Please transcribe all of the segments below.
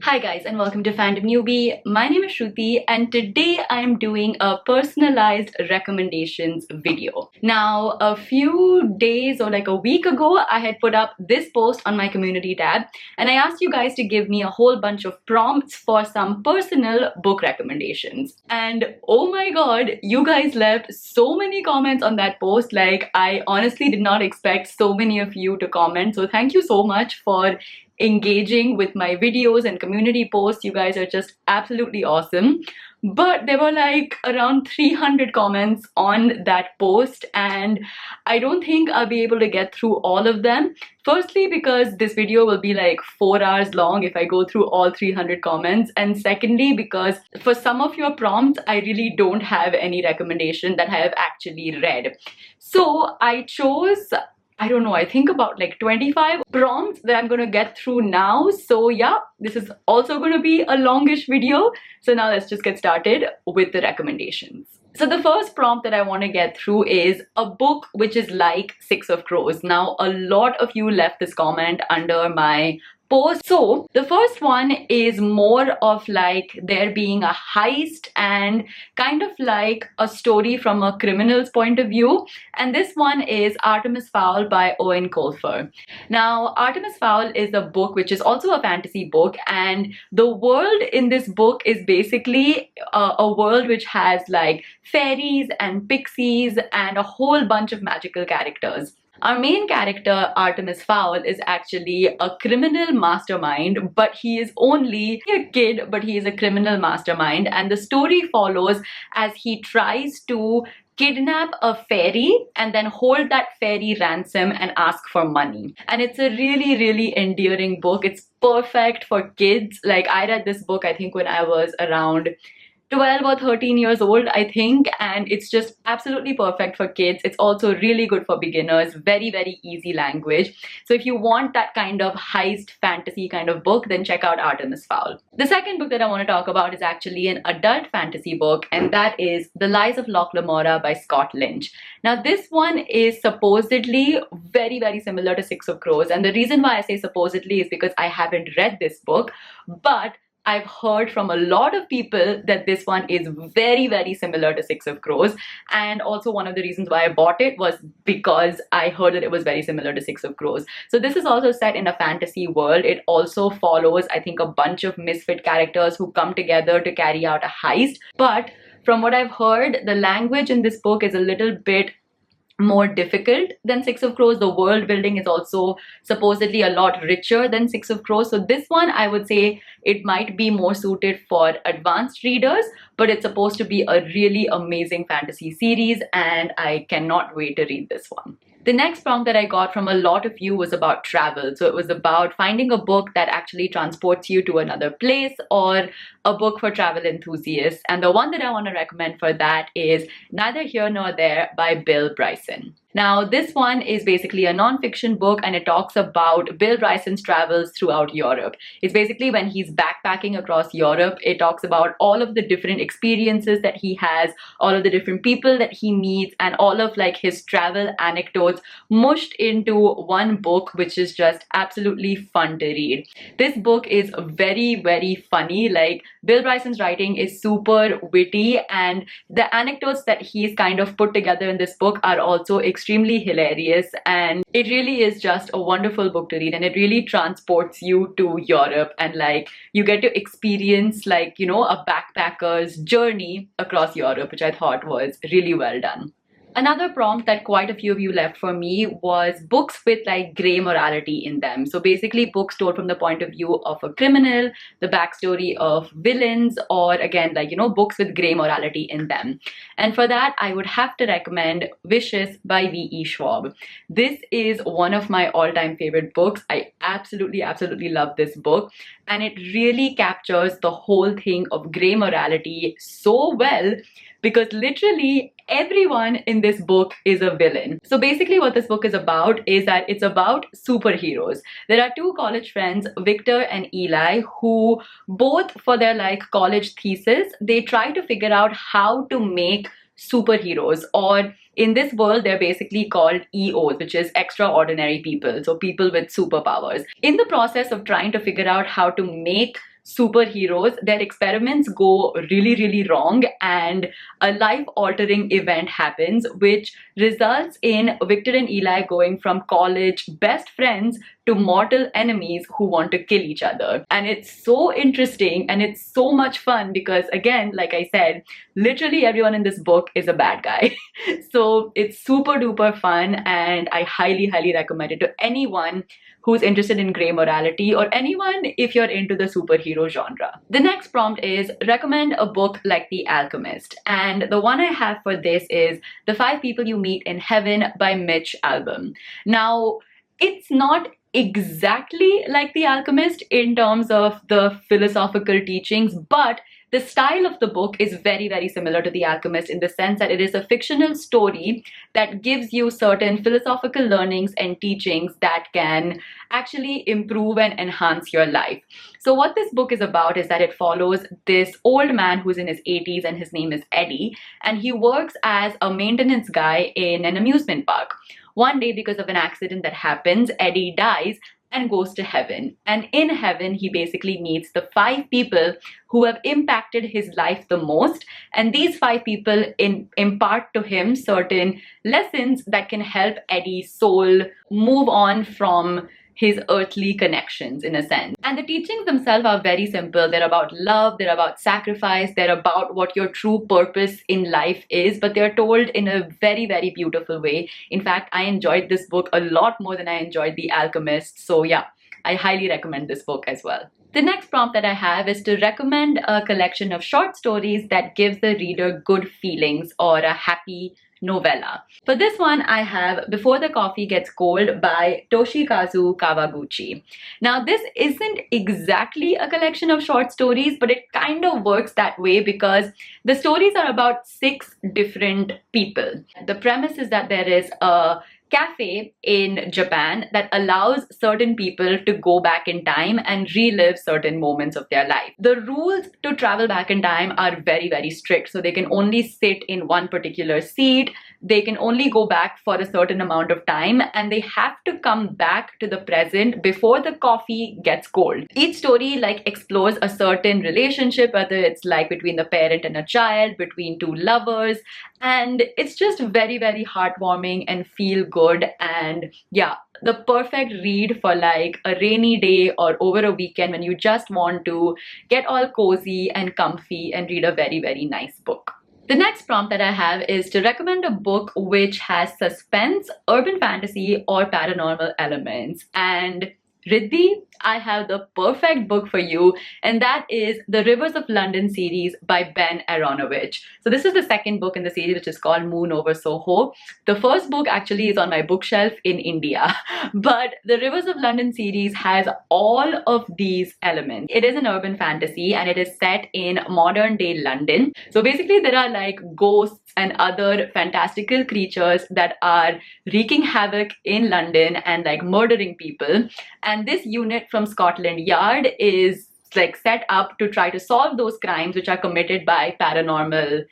Hi guys and welcome to Fandom Newbie. My name is Shruti and today I'm doing a personalized recommendations video. Now a few days or like a week ago I had put up this post on my community tab and I asked you guys to give me a whole bunch of prompts for some personal book recommendations. And oh my god, you guys left so many comments on that post. Like I honestly did not expect so many of you to comment. So thank you so much for engaging with my videos and community posts. You guys are just absolutely awesome. But there were like around 300 comments on that post and I don't think I'll be able to get through all of them. Firstly, because this video will be like 4 hours long if I go through all 300 comments, and secondly because for some of your prompts I really don't have any recommendation that I have actually read. So I chose, I don't know, I think about like 25 prompts that I'm gonna get through now. So yeah, this is also gonna be a longish video. So now let's just get started with the recommendations. So the first prompt that I want to get through is a book which is like Six of Crows. Now a lot of you left this comment under my post. So the first one is more of like there being a heist and kind of like a story from a criminal's point of view, and this one is Artemis Fowl by Owen Colfer. Now Artemis Fowl is a book which is also a fantasy book, and the world in this book is basically a world which has like fairies and pixies and a whole bunch of magical characters. Our main character, Artemis Fowl, is actually a criminal mastermind, but he is only a kid, but he is a criminal mastermind, and the story follows as he tries to kidnap a fairy and then hold that fairy ransom and ask for money. And it's a really endearing book. It's perfect for kids. Like I read this book I think when I was around 12 or 13 years old, I think, and it's just absolutely perfect for kids. It's also really good for beginners, very easy language. So if you want that kind of heist fantasy kind of book, then check out Artemis Fowl. The second book that I want to talk about is actually an adult fantasy book, and that is The Lies of Locke Lamora by Scott Lynch. Now this one is supposedly very similar to Six of Crows, and the reason why I say supposedly is because I haven't read this book, but I've heard from a lot of people that this one is very similar to Six of Crows, and also one of the reasons why I bought it was because I heard that it was very similar to Six of Crows. So this is also set in a fantasy world. It also follows, I think, a bunch of misfit characters who come together to carry out a heist. But from what I've heard, the language in this book is a little bit more difficult than Six of Crows. The world building is also supposedly a lot richer than Six of Crows. So this one, I would say it might be more suited for advanced readers, but it's supposed to be a really amazing fantasy series and I cannot wait to read this one. The next prompt that I got from a lot of you was about travel. So it was about finding a book that actually transports you to another place, or a book for travel enthusiasts. And the one that I want to recommend for that is Neither Here Nor There by Bill Bryson. Now this one is basically a non-fiction book and it talks about Bill Bryson's travels throughout Europe. It's basically when he's backpacking across Europe. It talks about all of the different experiences that he has, all of the different people that he meets, and all of like his travel anecdotes mushed into one book, which is just absolutely fun to read. This book is very funny. Like Bill Bryson's writing is super witty, and the anecdotes that he's kind of put together in this book are also extremely hilarious, and it really is just a wonderful book to read, and it really transports you to Europe, and like you get to experience like, you know, a backpacker's journey across Europe, which I thought was really well done. Another prompt that quite a few of you left for me was books with like grey morality in them. So basically books told from the point of view of a criminal, the backstory of villains, or again, like, you know, books with grey morality in them. And for that, I would have to recommend Vicious by V.E. Schwab. This is one of my all-time favorite books. I absolutely love this book, and it really captures the whole thing of grey morality so well, because literally everyone in this book is a villain. So basically what this book is about is that it's about superheroes. There are two college friends, Victor and Eli, who both for their like college thesis, they try to figure out how to make superheroes, or in this world they're basically called EOs, which is extraordinary people, so people with superpowers. In the process of trying to figure out how to make superheroes, their experiments go really, really wrong, and a life-altering event happens, which results in Victor and Eli going from college best friends to mortal enemies who want to kill each other. And it's so interesting and it's so much fun because, again, like I said, literally everyone in this book is a bad guy. So it's super duper fun, and I highly, highly recommend it to anyone who's interested in grey morality, or anyone if you're into the superhero genre. The next prompt is recommend a book like The Alchemist. And the one I have for this is The 5 People You Meet in Heaven by Mitch Albom. Now, it's not exactly like The Alchemist in terms of the philosophical teachings, but the style of the book is very, very similar to The Alchemist in the sense that it is a fictional story that gives you certain philosophical learnings and teachings that can actually improve and enhance your life. So what this book is about is that it follows this old man who's in his 80s, and his name is Eddie, and he works as a maintenance guy in an amusement park. One day, because of an accident that happens, Eddie dies and goes to heaven. And in heaven, he basically meets the 5 people who have impacted his life the most. And these 5 people impart to him certain lessons that can help Eddie's soul move on from his earthly connections, in a sense. And the teachings themselves are very simple. They're about love, they're about sacrifice, they're about what your true purpose in life is, but they're told in a very, very beautiful way. In fact, I enjoyed this book a lot more than I enjoyed The Alchemist. So yeah, I highly recommend this book as well. The next prompt that I have is to recommend a collection of short stories that gives the reader good feelings, or a happy novella. For this one, I have Before the Coffee Gets Cold by Toshikazu Kawaguchi. Now, this isn't exactly a collection of short stories, but it kind of works that way because the stories are about 6 different people. The premise is that there is a cafe in Japan that allows certain people to go back in time and relive certain moments of their life. The rules to travel back in time are very, very strict. So they can only sit in one particular seat, they can only go back for a certain amount of time, and they have to come back to the present before the coffee gets cold. Each story explores a certain relationship, whether it's between the parent and a child, between 2 lovers, and it's just very, very heartwarming and feel good. And yeah, the perfect read for a rainy day or over a weekend when you just want to get all cozy and comfy and read a very, very nice book. The next prompt that I have is to recommend a book which has suspense, urban fantasy, or paranormal elements. And Riddhi, I have the perfect book for you, and that is the Rivers of London series by Ben Aronovich. So this is the second book in the series, which is called Moon Over Soho. The first book actually is on my bookshelf in India, but the Rivers of London series has all of these elements. It is an urban fantasy and it is set in modern day London. So basically there are ghosts and other fantastical creatures that are wreaking havoc in London and murdering people. And this unit from Scotland Yard is set up to try to solve those crimes which are committed by paranormal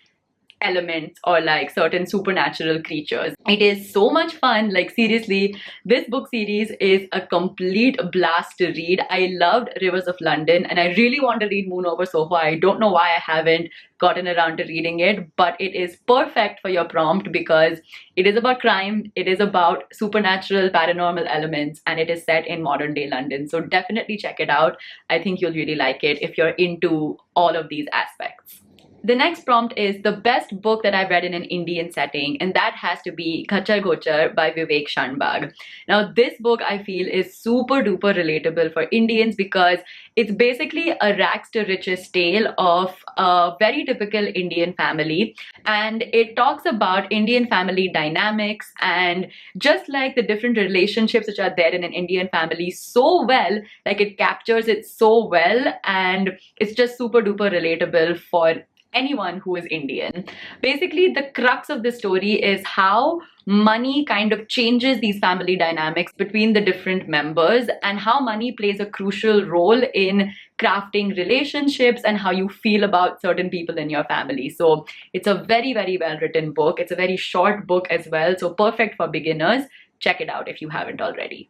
elements or certain supernatural creatures. It is so much fun. Seriously, this book series is a complete blast to read. I loved Rivers of London and I really want to read Moon Over Soho. I don't know why I haven't gotten around to reading it, but it is perfect for your prompt because it is about crime, it is about supernatural paranormal elements, and it is set in modern day London. So definitely check it out. I think you'll really like it if you're into all of these aspects. The next prompt is the best book that I've read in an Indian setting, and that has to be Ghachar Ghochar by Vivek Shanbhag. Now, this book I feel is super duper relatable for Indians because it's basically a rags to riches tale of a very typical Indian family, and it talks about Indian family dynamics and just the different relationships which are there in an Indian family so well, it captures it so well, and it's just super duper relatable for anyone who is Indian. Basically, the crux of the story is how money kind of changes these family dynamics between the different members, and how money plays a crucial role in crafting relationships and how you feel about certain people in your family. So it's a very, very well written book. It's a very short book as well, so perfect for beginners. Check it out if you haven't already.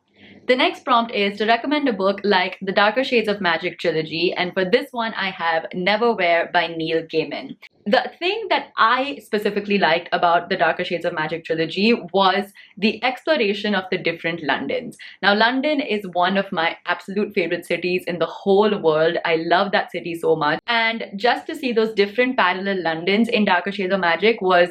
The next prompt is to recommend a book like the Darker Shades of Magic trilogy, and for this one I have Neverwhere by Neil Gaiman. The thing that I specifically liked about the Darker Shades of Magic trilogy was the exploration of the different Londons. Now, London is one of my absolute favorite cities in the whole world. I love that city so much, and just to see those different parallel Londons in Darker Shades of Magic was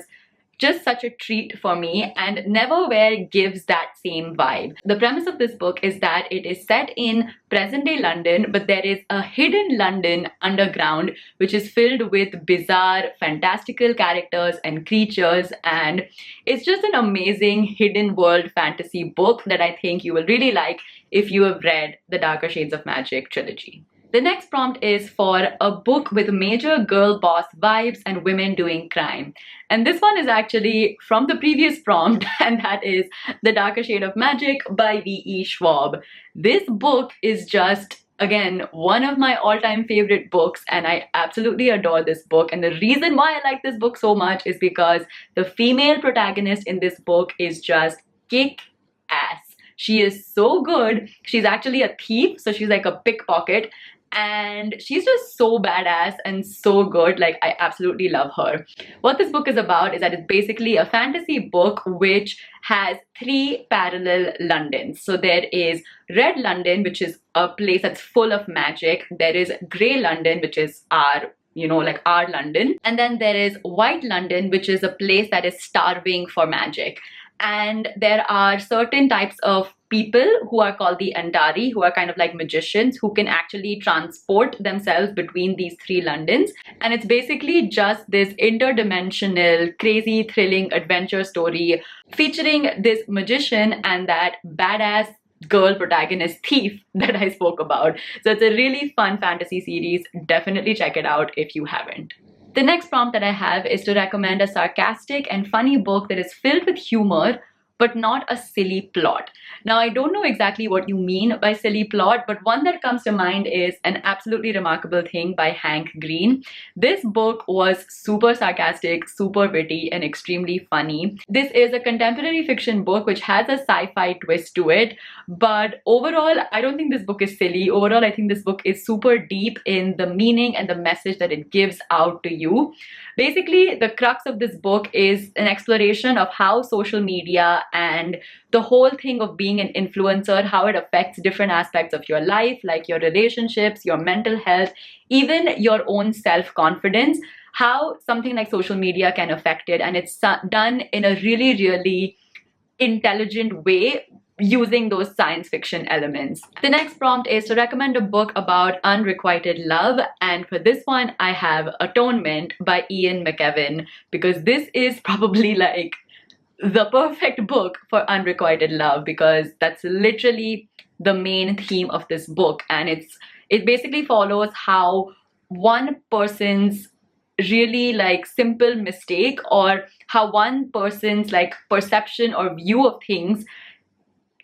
just such a treat for me, and Neverwhere gives that same vibe. The premise of this book is that it is set in present-day London, but there is a hidden London underground which is filled with bizarre, fantastical characters and creatures, and it's just an amazing hidden world fantasy book that I think you will really like if you have read the Darker Shades of Magic trilogy. The next prompt is for a book with major girl boss vibes and women doing crime. And this one is actually from the previous prompt, and that is The Darker Shade of Magic by V.E. Schwab. This book is just, again, one of my all-time favorite books, and I absolutely adore this book. And the reason why I like this book so much is because the female protagonist in this book is just kick-ass. She is so good. She's actually a thief, so she's like a pickpocket. And she's just so badass and so good. Like, I absolutely love her. What this book is about is that it's basically a fantasy book which has 3 parallel Londons. So there is Red London, which is a place that's full of magic. There is Grey London, which is our London. And then there is White London, which is a place that is starving for magic. And there are certain types of people who are called the Andari, who are kind of like magicians, who can actually transport themselves between these 3 Londons. And it's basically just this interdimensional, crazy, thrilling adventure story featuring this magician and that badass girl protagonist thief that I spoke about. So it's a really fun fantasy series. Definitely check it out if you haven't. The next prompt that I have is to recommend a sarcastic and funny book that is filled with humor, but not a silly plot. Now, I don't know exactly what you mean by silly plot, but one that comes to mind is An Absolutely Remarkable Thing by Hank Green. This book was super sarcastic, super witty, and extremely funny. This is a contemporary fiction book which has a sci-fi twist to it, but overall, I don't think this book is silly. Overall, I think this book is super deep in the meaning and the message that it gives out to you. Basically, the crux of this book is an exploration of how social media and the whole thing of being an influencer, how it affects different aspects of your life, like your relationships, your mental health, even your own self-confidence, how something like social media can affect it. And it's done in a really, really intelligent way, using those science fiction elements. The next prompt is to recommend a book about unrequited love, and for this one I have Atonement by Ian McKellen, because this is probably like the perfect book for unrequited love, because that's literally the main theme of this book. And it basically follows how one person's really like simple mistake, or how one person's like perception or view of things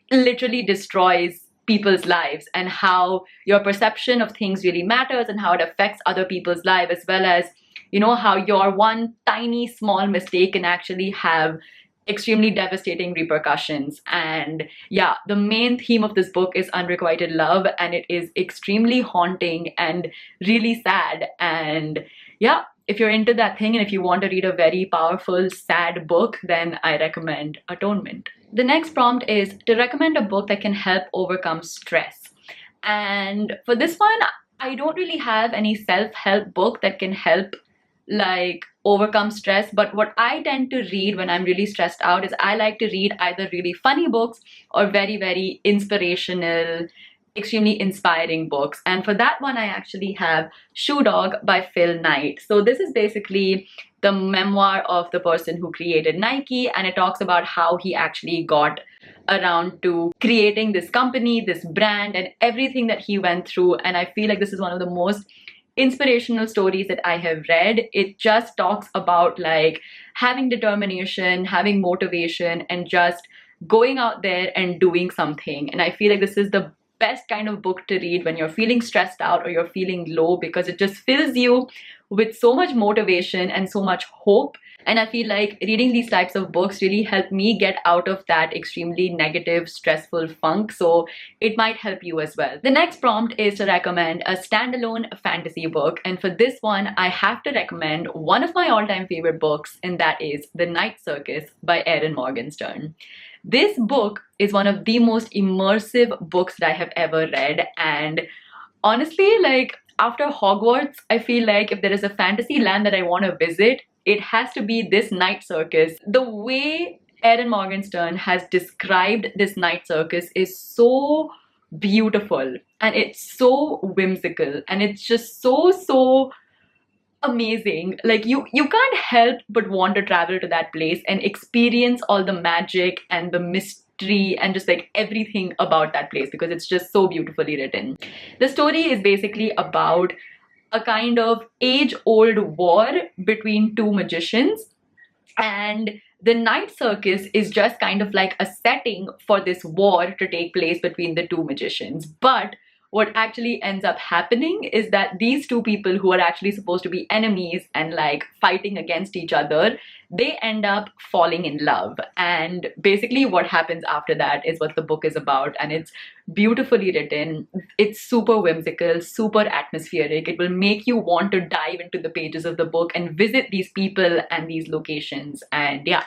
literally destroys people's lives, and how your perception of things really matters and how it affects other people's lives, as well as, you know, how your one tiny small mistake can actually have extremely devastating repercussions. And yeah, the main theme of this book is unrequited love, and it is extremely haunting and really sad. And yeah, if you're into that thing and if you want to read a very powerful, sad book, then I recommend Atonement. The next prompt is to recommend a book that can help overcome stress. And for this one, I don't really have any self-help book that can help like overcome stress, but what I tend to read when I'm really stressed out is I like to read either really funny books or very, very inspirational, extremely inspiring books. And for that one, I actually have Shoe Dog by Phil Knight. So this is basically the memoir of the person who created Nike, and it talks about how he actually got around to creating this company, this brand, and everything that he went through. And I feel like this is one of the most inspirational stories that I have read. It just talks about like having determination, having motivation, and just going out there and doing something. And I feel like this is the best kind of book to read when you're feeling stressed out or you're feeling low, because it just fills you with so much motivation and so much hope. And I feel like reading these types of books really help me get out of that extremely negative, stressful funk. So it might help you as well. The next prompt is to recommend a standalone fantasy book. And for this one, I have to recommend one of my all-time favorite books, and that is The Night Circus by Erin Morgenstern. This book is one of the most immersive books that I have ever read. And honestly, like after Hogwarts, I feel like if there is a fantasy land that I want to visit, it has to be this night circus. The way Erin Morgenstern has described this night circus is so beautiful, and it's so whimsical, and it's just so amazing. Like you can't help but want to travel to that place and experience all the magic and the mystery and just like everything about that place, because it's just so beautifully written. The story is basically about a kind of age-old war between two magicians, and the night circus is just kind of like a setting for this war to take place between the two magicians. But what actually ends up happening is that these two people who are actually supposed to be enemies and like fighting against each other, they end up falling in love. And basically what happens after that is what the book is about, and it's beautifully written. It's super whimsical, super atmospheric. It will make you want to dive into the pages of the book and visit these people and these locations. And yeah,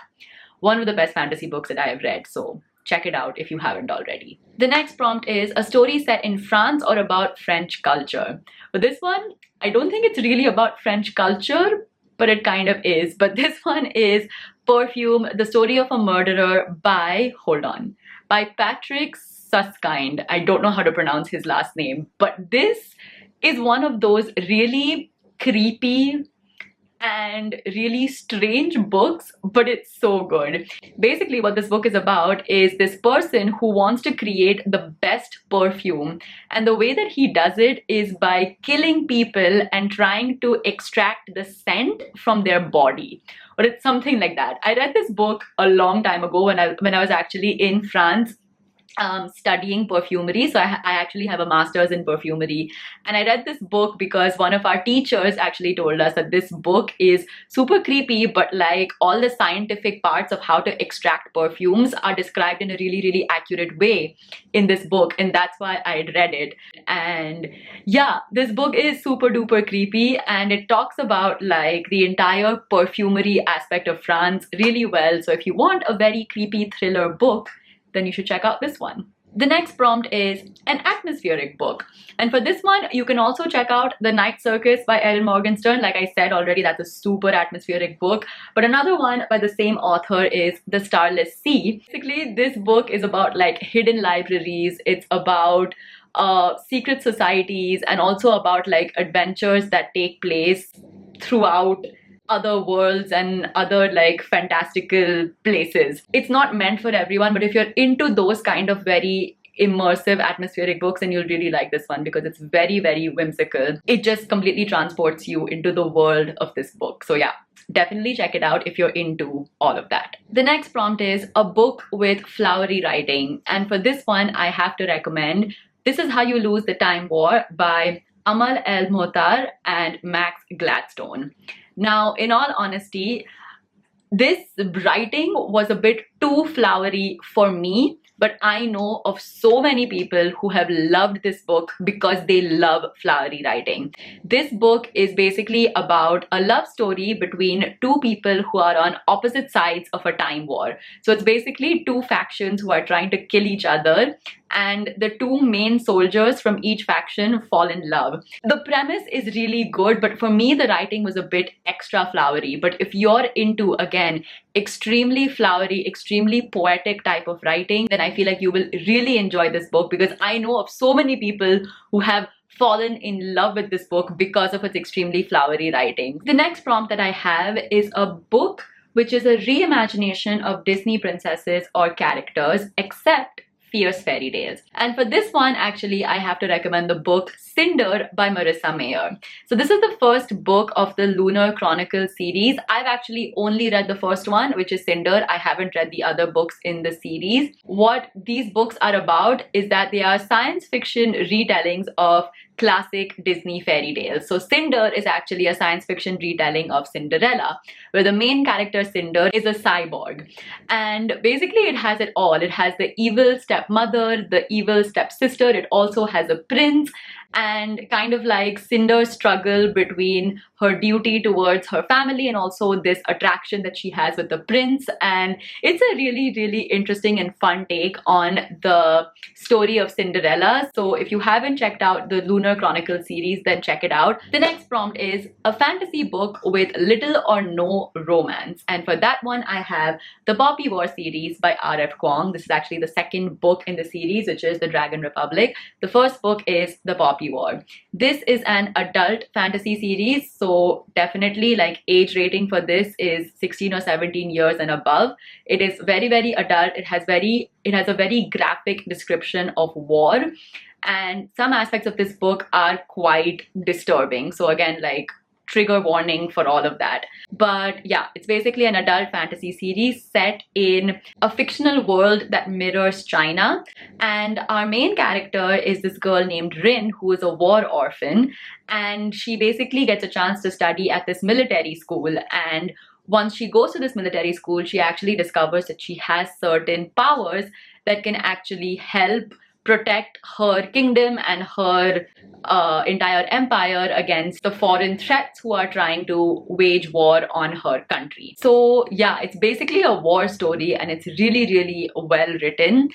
one of the best fantasy books that I have read. So check it out if you haven't already. The next prompt is a story set in France or about French culture. But this one, I don't think it's really about French culture, but it kind of is. But this one is Perfume, the story of a murderer by Patrick Susskind. I don't know how to pronounce his last name, but this is one of those really creepy and really strange books, but it's so good. Basically what this book is about is this person who wants to create the best perfume, and the way that he does it is by killing people and trying to extract the scent from their body, or it's something like that. I read this book a long time ago when I was actually in France studying perfumery. So I actually have a master's in perfumery, and I read this book because one of our teachers actually told us that this book is super creepy, but like all the scientific parts of how to extract perfumes are described in a really accurate way in this book, and that's why I read it. And yeah, this book is super duper creepy, and it talks about like the entire perfumery aspect of France really well. So if you want a very creepy thriller book, then you should check out this one. The next prompt is an atmospheric book. And for this one, you can also check out The Night Circus by Erin Morgenstern. Like I said already, that's a super atmospheric book. But another one by the same author is The Starless Sea. Basically, this book is about like hidden libraries. It's about secret societies, and also about like adventures that take place throughout other worlds and other like fantastical places. It's not meant for everyone, but if you're into those kind of very immersive atmospheric books, then you'll really like this one because it's very whimsical. It just completely transports you into the world of this book. So yeah, definitely check it out if you're into all of that. The next prompt is a book with flowery writing, and for this one I have to recommend This Is How You Lose the Time War by Amal El Mohtar and Max Gladstone. Now, in all honesty, this writing was a bit too flowery for me, but I know of so many people who have loved this book because they love flowery writing. This book is basically about a love story between two people who are on opposite sides of a time war. So it's basically two factions who are trying to kill each other, and the two main soldiers from each faction fall in love. The premise is really good, but for me the writing was a bit extra flowery. But if you're into, again, extremely flowery, extremely poetic type of writing, then I feel like you will really enjoy this book, because I know of so many people who have fallen in love with this book because of its extremely flowery writing. The next prompt that I have is a book which is a reimagination of Disney princesses or characters, except fierce fairy tales. And for this one, actually, I have to recommend the book Cinder by Marissa Mayer. So this is the first book of the Lunar Chronicles series. I've actually only read the first one, which is Cinder. I haven't read the other books in the series. What these books are about is that they are science fiction retellings of classic Disney fairy tales. So Cinder is actually a science fiction retelling of Cinderella, where the main character Cinder is a cyborg. And basically it has it all. It has the evil stepmother, the evil stepsister, it also has a prince, and kind of like Cinder's struggle between her duty towards her family and also this attraction that she has with the prince. And it's a really, really interesting and fun take on the story of Cinderella. So if you haven't checked out the Lunar Chronicle series, then check it out. The next prompt is a fantasy book with little or no romance. And for that one, I have the Poppy War series by R.F. Kuang. This is actually the second book in the series, which is The Dragon Republic. The first book is The Poppy War. This is an adult fantasy series, so definitely like age rating for this is 16 or 17 years and above. It is very, very adult. It has a very graphic description of war, and some aspects of this book are quite disturbing. So again, like trigger warning for all of that. But yeah, it's basically an adult fantasy series set in a fictional world that mirrors China. And our main character is this girl named Rin, who is a war orphan. And she basically gets a chance to study at this military school. And once she goes to this military school, she actually discovers that she has certain powers that can actually help protect her kingdom and her entire empire against the foreign threats who are trying to wage war on her country. So yeah, it's basically a war story, and it's really, really well written.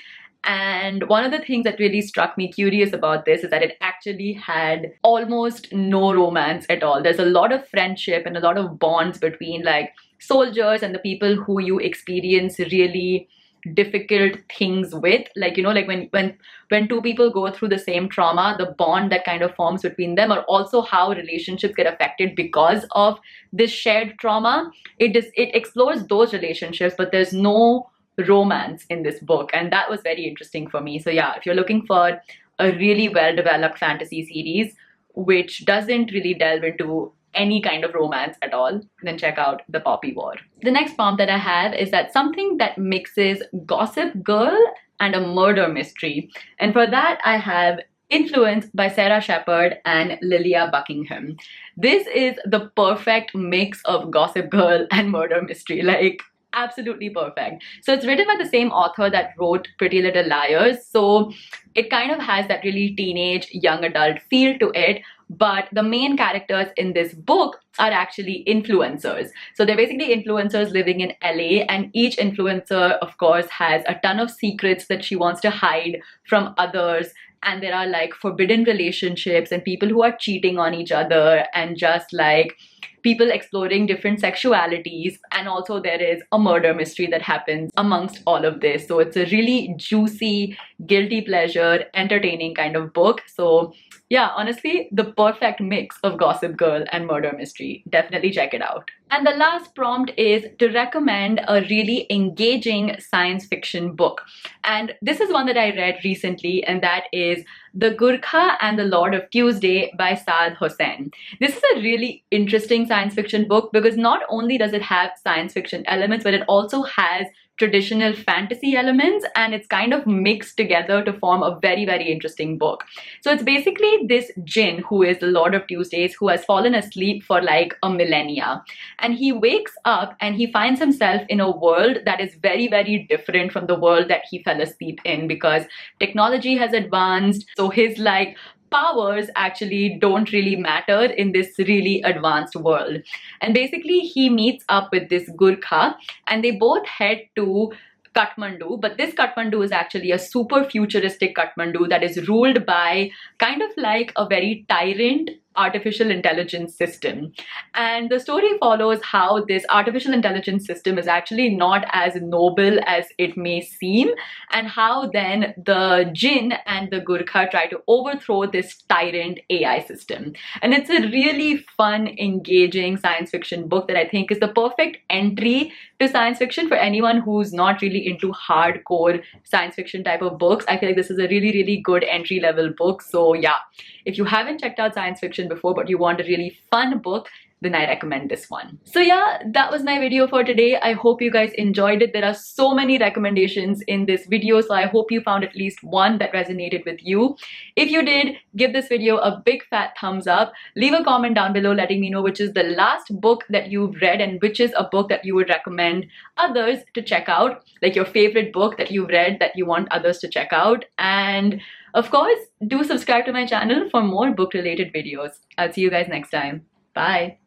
And one of the things that really struck me curious about this is that it actually had almost no romance at all. There's a lot of friendship and a lot of bonds between like soldiers and the people who you experience really difficult things with, like, you know, like when two people go through the same trauma, the bond that kind of forms between them, or also how relationships get affected because of this shared trauma. It explores those relationships, but there's no romance in this book, and that was very interesting for me. So yeah, if you're looking for a really well developed fantasy series which doesn't really delve into any kind of romance at all, then check out The Poppy War. The next prompt that I have is that something that mixes Gossip Girl and a murder mystery. And for that, I have Influenced by Sarah Shepard and Lilia Buckingham. This is the perfect mix of Gossip Girl and murder mystery, like absolutely perfect. So it's written by the same author that wrote Pretty Little Liars, so it kind of has that really teenage young adult feel to it. But the main characters in this book are actually influencers. So they're basically influencers living in LA, and each influencer, of course, has a ton of secrets that she wants to hide from others. And there are like forbidden relationships and people who are cheating on each other, and just like people exploring different sexualities. And also there is a murder mystery that happens amongst all of this. So it's a really juicy, guilty pleasure, entertaining kind of book. So yeah, honestly, the perfect mix of Gossip Girl and murder mystery. Definitely check it out. And the last prompt is to recommend a really engaging science fiction book. And this is one that I read recently, and that is The Gurkha and the Lord of Tuesday by Saad Hossain. This is a really interesting science fiction book because not only does it have science fiction elements, but it also has traditional fantasy elements, and it's kind of mixed together to form a very, very interesting book. So it's basically this jinn who is the Lord of Tuesdays who has fallen asleep for like a millennia, and he wakes up and he finds himself in a world that is very, very different from the world that he fell asleep in, because technology has advanced. So his like powers actually don't really matter in this really advanced world. And basically he meets up with this Gurkha, and they both head to Kathmandu, but this Kathmandu is actually a super futuristic Kathmandu that is ruled by kind of like a very tyrant artificial intelligence system. And the story follows how this artificial intelligence system is actually not as noble as it may seem, and how then the jinn and the Gurkha try to overthrow this tyrant AI system. And it's a really fun, engaging science fiction book that I think is the perfect entry to science fiction for anyone who's not really into hardcore science fiction type of books. I feel like this is a really, really good entry-level book. So yeah, if you haven't checked out science fiction before but you want a really fun book, then I recommend this one. So yeah, that was my video for today. I hope you guys enjoyed it. There are so many recommendations in this video, so I hope you found at least one that resonated with you. If you did, give this video a big fat thumbs up. Leave a comment down below letting me know which is the last book that you've read and which is a book that you would recommend others to check out, like your favorite book that you've read that you want others to check out. And of course, do subscribe to my channel for more book related videos. I'll see you guys next time. Bye.